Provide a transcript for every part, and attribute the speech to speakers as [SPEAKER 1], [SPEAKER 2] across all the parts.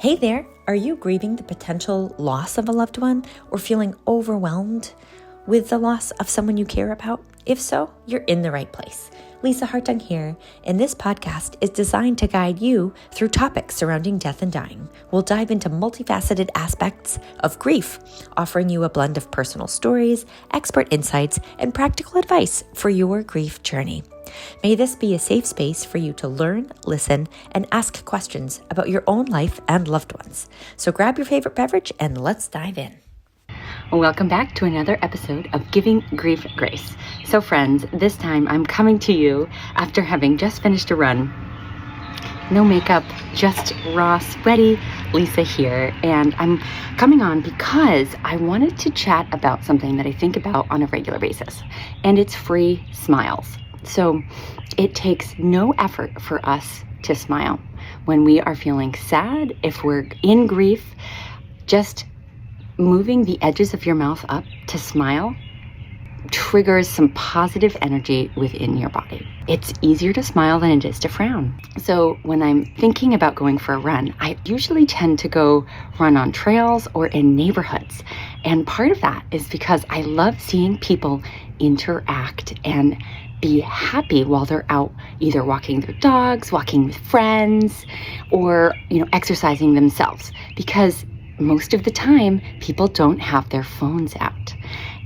[SPEAKER 1] Hey there, are you grieving the potential loss of a loved one or feeling overwhelmed with the loss of someone you care about? If so, you're in the right place. Lisa Hartung here, and this podcast is designed to guide you through topics surrounding death and dying. We'll dive into multifaceted aspects of grief, offering you a blend of personal stories, expert insights, and practical advice for your grief journey. May this be a safe space for you to learn, listen, and ask questions about your own life and loved ones. So grab your favorite beverage and let's dive in.
[SPEAKER 2] Welcome back to another episode of Giving Grief Grace. So friends, this time I'm coming to you after having just finished a run. No makeup, just raw, sweaty Lisa here. And I'm coming on because I wanted to chat about something that I think about on a regular basis. And it's free smiles. So it takes no effort for us to smile. When we are feeling sad, if we're in grief, just moving the edges of your mouth up to smile triggers some positive energy within your body. It's easier to smile than it is to frown. So when I'm thinking about going for a run, I usually tend to go run on trails or in neighborhoods. And part of that is because I love seeing people interact and be happy while they're out either walking their dogs, walking with friends, or, exercising themselves. Because most of the time, people don't have their phones out.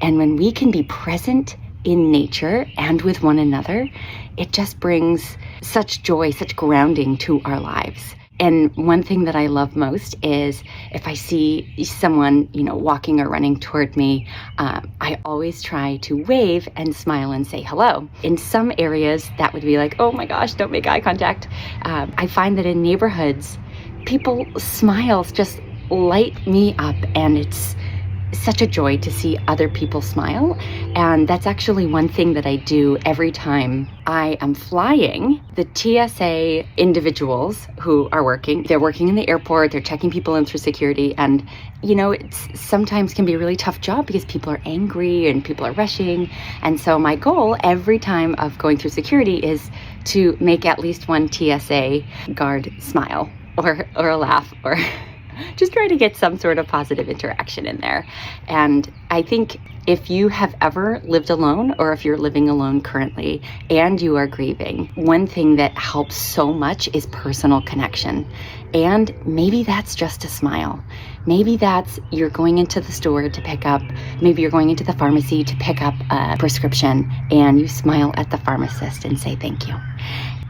[SPEAKER 2] And when we can be present in nature and with one another, it just brings such joy, such grounding to our lives. And one thing that I love most is if I see someone, walking or running toward me, I always try to wave and smile and say hello. In some areas, that would be like, oh my gosh, don't make eye contact. I find that in neighborhoods, people's smiles just light me up, and it's such a joy to see other people smile. And that's actually one thing that I do every time I am flying. The TSA individuals who are they're working in the airport, they're checking people in through security. And, it's sometimes can be a really tough job because people are angry and people are rushing. And so my goal every time of going through security is to make at least one TSA guard smile or a laugh or just try to get some sort of positive interaction in there. And I think if you have ever lived alone, or if you're living alone currently and you are grieving, one thing that helps so much is personal connection. And maybe that's just a smile. Maybe that's you're going into the store to pick up, maybe you're going into the pharmacy to pick up a prescription, and you smile at the pharmacist and say thank you.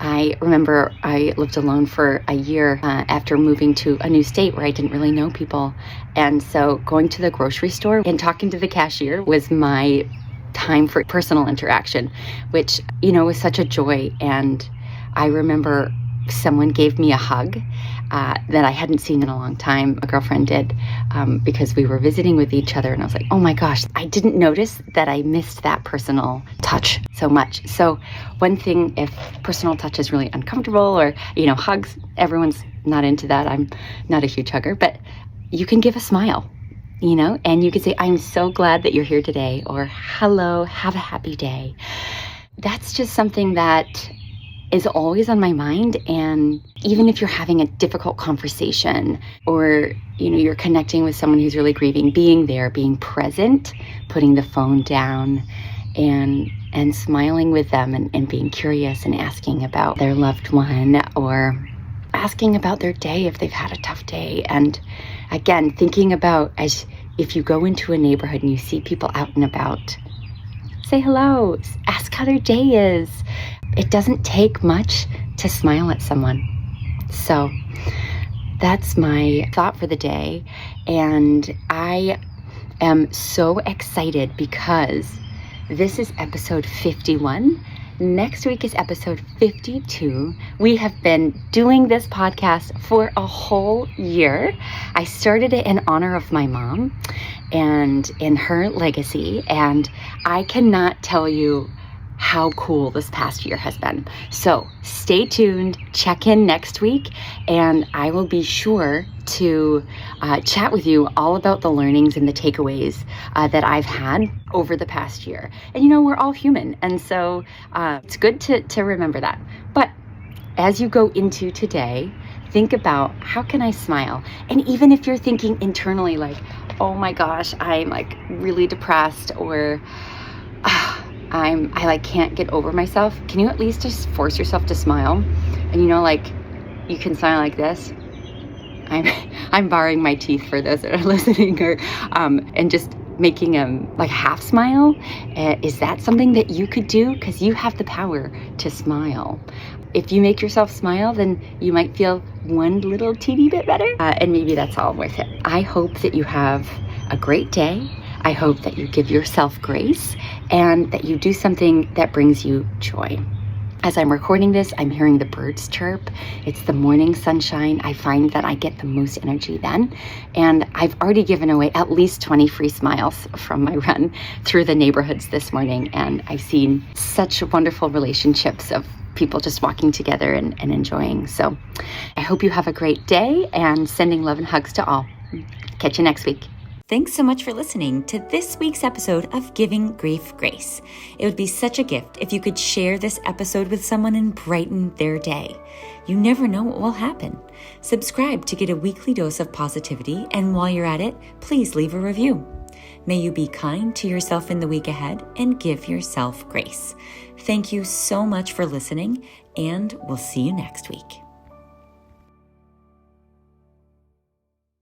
[SPEAKER 2] I remember I lived alone for a year after moving to a new state where I didn't really know people. And so going to the grocery store and talking to the cashier was my time for personal interaction, which, was such a joy. And I remember someone gave me a hug that I hadn't seen in a long time. A girlfriend did because we were visiting with each other. And I was like, oh my gosh, I didn't notice that I missed that personal touch so much. So one thing, if personal touch is really uncomfortable or, hugs, everyone's not into that. I'm not a huge hugger, but you can give a smile, and you can say, I'm so glad that you're here today, or hello, have a happy day. That's just something that is always on my mind. And even if you're having a difficult conversation or, you're connecting with someone who's really grieving, being there, being present, putting the phone down and smiling with them and being curious and asking about their loved one or asking about their day if they've had a tough day. And again, thinking about as if you go into a neighborhood and you see people out and about, say hello, ask how their day is. It doesn't take much to smile at someone. So that's my thought for the day. And I am so excited because this is episode 51. Next week is episode 52. We have been doing this podcast for a whole year. I started it in honor of my mom and in her legacy. And I cannot tell you how cool this past year has been. So stay tuned, check in next week, and I will be sure to chat with you all about the learnings and the takeaways that I've had over the past year. And we're all human, and so it's good to remember that. But as you go into today, think about, how can I smile? And even if you're thinking internally like, oh my gosh, I'm like really depressed, or I like can't get over myself, can you at least just force yourself to smile? And like you can smile like this. I'm baring my teeth for those that are listening, or and just making like half smile. Is that something that you could do? Because you have the power to smile. If you make yourself smile, then you might feel one little teeny bit better, and maybe that's all worth it. I hope that you have a great day. I hope that you give yourself grace and that you do something that brings you joy. As I'm recording this, I'm hearing the birds chirp. It's the morning sunshine. I find that I get the most energy then. And I've already given away at least 20 free smiles from my run through the neighborhoods this morning. And I've seen such wonderful relationships of people just walking together and enjoying. So I hope you have a great day, and sending love and hugs to all. Catch you next week.
[SPEAKER 1] Thanks so much for listening to this week's episode of Giving Grief Grace. It would be such a gift if you could share this episode with someone and brighten their day. You never know what will happen. Subscribe to get a weekly dose of positivity, and while you're at it, please leave a review. May you be kind to yourself in the week ahead and give yourself grace. Thank you so much for listening, and we'll see you next week.